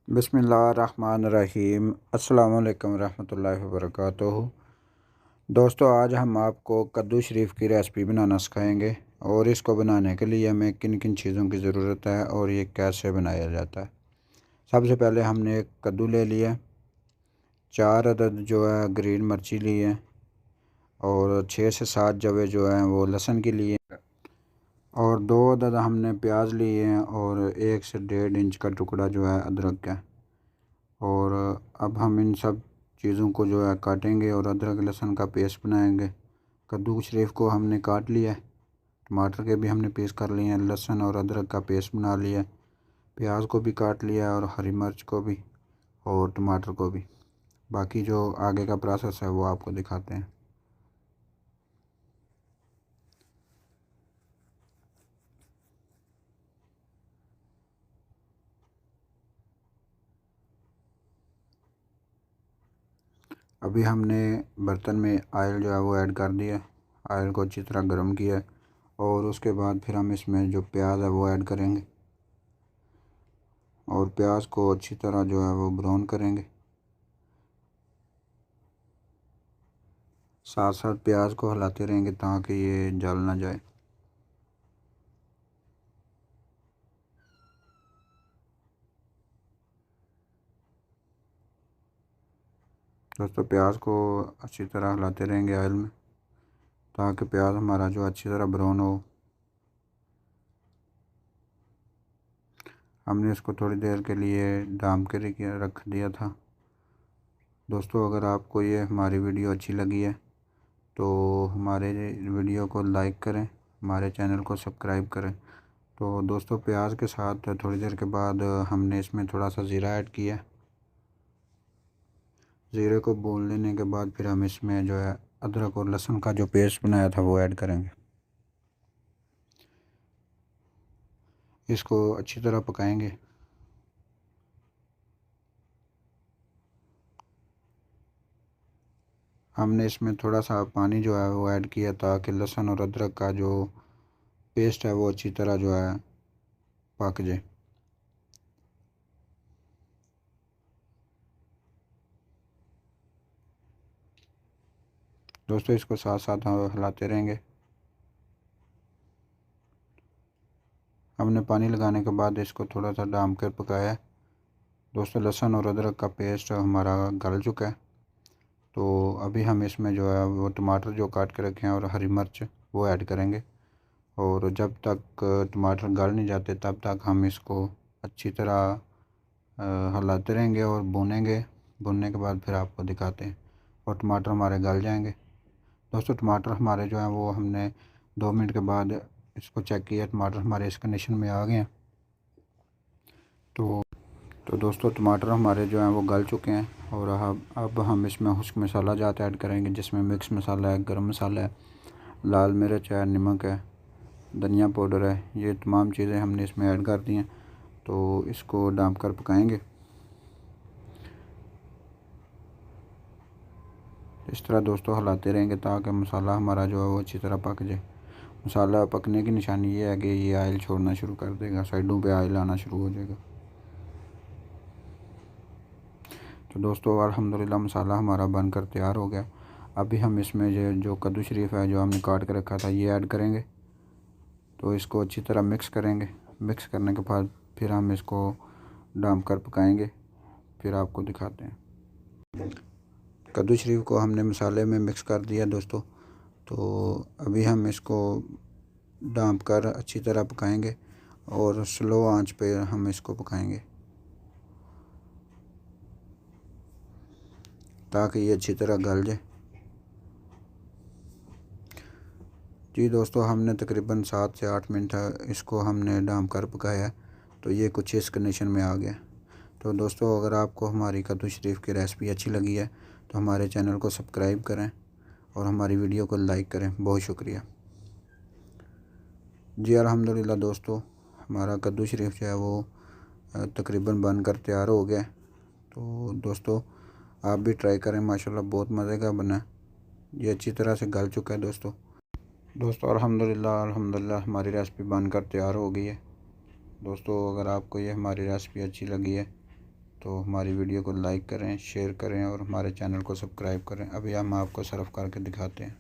बिस्मिल्लाहिर्रहमानिर्रहीम। अस्सलाम वालेकुम रहमतुल्लाहि व बरकातुहू। दोस्तों, आज हम आपको कद्दू शरीफ की रेसिपी बनाना सिखाएंगे और इसको बनाने के लिए हमें किन किन चीज़ों की ज़रूरत है और ये कैसे बनाया जाता है। सबसे पहले हमने एक कद्दू ले लिया, 4 अदद जो है ग्रीन मिर्ची ली है और 6 से 7 जवे जो हैं वो लहसुन के लिए, और 2 अदद हमने प्याज लिए हैं और 1 से 1.5 इंच का टुकड़ा जो है अदरक का। और अब हम इन सब चीज़ों को जो है काटेंगे और अदरक लहसुन का पेस्ट बनाएंगे। कद्दू शरीफ को हमने काट लिया है, टमाटर के भी हमने पीस कर लिए हैं, लहसुन और अदरक का पेस्ट बना लिया है, प्याज को भी काट लिया है और हरी मिर्च को भी और टमाटर को भी। बाकी जो आगे का प्रोसेस है वो आपको दिखाते हैं। अभी हमने बर्तन में ऑयल जो है वो ऐड कर दिया है, ऑयल को अच्छी तरह गर्म किया है और उसके बाद फिर हम इसमें जो प्याज है वो ऐड करेंगे और प्याज को अच्छी तरह जो है वो ब्राउन करेंगे। साथ साथ प्याज को हिलाते रहेंगे ताकि ये जल ना जाए। दोस्तों, प्याज को अच्छी तरह हिलाते रहेंगे ऑयल में ताकि प्याज हमारा जो अच्छी तरह ब्राउन हो। हमने इसको थोड़ी देर के लिए डाम के रख दिया था। दोस्तों, अगर आपको ये हमारी वीडियो अच्छी लगी है तो हमारे वीडियो को लाइक करें, हमारे चैनल को सब्सक्राइब करें। तो दोस्तों, प्याज के साथ थोड़ी देर के बाद हमने इसमें थोड़ा सा ज़ीरा ऐड किया। ज़ीरे को भून लेने के बाद फिर हम इसमें जो है अदरक और लहसुन का जो पेस्ट बनाया था वो ऐड करेंगे। इसको अच्छी तरह पकाएंगे। हमने इसमें थोड़ा सा पानी जो है वो ऐड किया ताकि लहसुन और अदरक का जो पेस्ट है वो अच्छी तरह जो है पक जाए। दोस्तों, इसको साथ साथ हम हिलाते रहेंगे। हमने पानी लगाने के बाद इसको थोड़ा सा डाम कर पकाया। दोस्तों, लहसुन और अदरक का पेस्ट हमारा गल चुका है। तो अभी हम इसमें जो है वो टमाटर जो काट के रखे हैं और हरी मिर्च वो ऐड करेंगे और जब तक टमाटर गल नहीं जाते तब तक हम इसको अच्छी तरह हिलाते रहेंगे और भूनेंगे। भूनने के बाद फिर आपको दिखाते हैं और टमाटर हमारे गल जाएंगे। दोस्तों, टमाटर हमारे जो हैं वो हमने 2 मिनट के बाद इसको चेक किया, टमाटर हमारे इस कंडीशन में आ गए हैं। तो दोस्तों, टमाटर हमारे जो हैं वो गल चुके हैं और अब हम इसमें खुश्क मसाला जात ऐड करेंगे जिसमें मिक्स मसाला है, गरम मसाला है, लाल मिर्च है, नमक है, धनिया पाउडर है। ये तमाम चीज़ें हमने इसमें ऐड कर दी हैं। तो इसको डाम कर पकाएंगे। इस तरह दोस्तों हिलाते रहेंगे ताकि मसाला हमारा जो है वो अच्छी तरह पक जाए। मसाला पकने की निशानी ये है कि ये ऑयल छोड़ना शुरू कर देगा, साइडों पे ऑयल आना शुरू हो जाएगा। तो दोस्तों, अल्हम्दुलिल्लाह मसाला हमारा बनकर तैयार हो गया। अभी हम इसमें जो कद्दू शरीफ है जो हमने काट के रखा था ये ऐड करेंगे। तो इसको अच्छी तरह मिक्स करेंगे। मिक्स करने के बाद फिर हम इसको डाम कर पकाएंगे। फिर आपको दिखाते हैं। कद्दू शरीफ को हमने मसाले में मिक्स कर दिया दोस्तों। तो अभी हम इसको डांप कर अच्छी तरह पकाएंगे और स्लो आंच पे हम इसको पकाएंगे ताकि ये अच्छी तरह गल जाए। जी दोस्तों, हमने तकरीबन 7 से 8 मिनट इसको हमने डांप कर पकाया। तो ये कुछ इस कंडीशन में आ गया। तो दोस्तों, अगर आपको हमारी कद्दू शरीफ की रेसिपी अच्छी लगी है तो हमारे चैनल को सब्सक्राइब करें और हमारी वीडियो को लाइक करें। बहुत शुक्रिया जी। अल्हम्दुलिल्लाह दोस्तों, हमारा कद्दू शरीफ जो है वो तकरीबन बनकर तैयार हो गया। तो दोस्तों, आप भी ट्राई करें, माशाल्लाह बहुत मज़े का बना है। ये अच्छी तरह से गल चुका है दोस्तों अल्हम्दुलिल्लाह हमारी रेसिपी बनकर तैयार हो गई है। दोस्तों, अगर आपको ये हमारी रेसिपी अच्छी लगी है तो हमारी वीडियो को लाइक करें, शेयर करें और हमारे चैनल को सब्सक्राइब करें। अभी हम आपको सर्व करके दिखाते हैं।